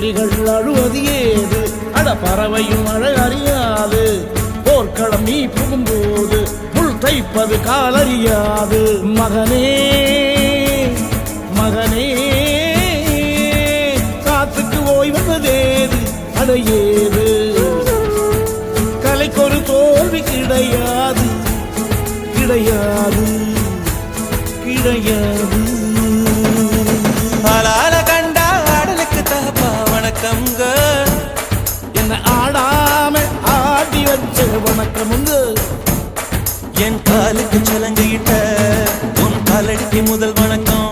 எதிரிகள் அழுவது ஏது அட பறவையும் அழ அறியாது போர்க்களம் நீ புகும்போது முள் தைப்பது காலறியாது மகனே மகனே காத்துக்கு ஓய்வதேது அடையேது கலைக்கொரு தோல்வி கிடையாது கிடையாது கிடையாது ஆளால கண்டா ஆடலுக்கு தகப்பா வணக்கம்ங்க என்ன ஆடாம ஆடி வச்ச வணக்கமுங்க என் காலுக்கு சலங்கையிட்ட உன் காலடிக்கு முதல் வணக்கம்